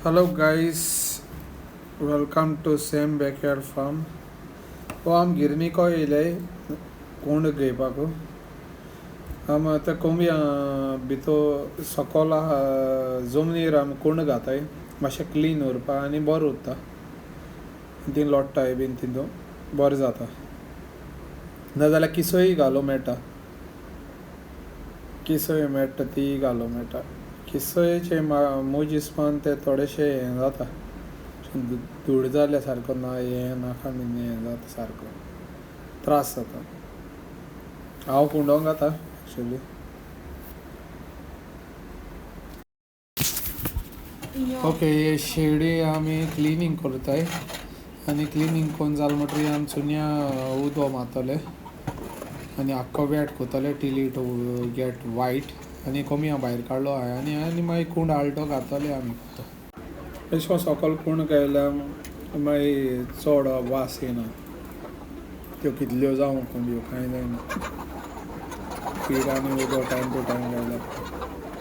Hello guys, welcome to Same Backyard Farm. आम गिरणी को येयले कोंड घेवपाक आम आतां कोंबी भितो सकयल जमनीर आमी कोंड घाताय मातशें क्लीन उरपा आनी बरो उरता ती लोडटाय बीन तितून बरें जाता नाजाल्यार किसोय घालो मेळटा किसोय मेळटा ती घालो मेळटा किसोयेचे मोज हिसपान ते थोडेशे हें जाता धूळ जाल्या सारको ना हें नाका बीन हें जाता सारको त्रास जाता हांव कुंडोंक घाता एक्चुली ओके हे शेडी आमी क्लिनींग करताय आनी क्लिनींग कोन्न जालें म्हणटरी आमी चुन्या उदो मारतले आनी आख्खो वेट कोतले टील इट गेट वायट आनी कमी हांव भायर काडलो आहाय आनी मागीर कुंड आल्टो घातले आमी अशें करून सकयल कुंड घायल्यार मागीर चड वास येना त्यो कितल्यो जावं कोंबयो कांय जायना फीड आनी उदो टायम टू टायम घायल्यार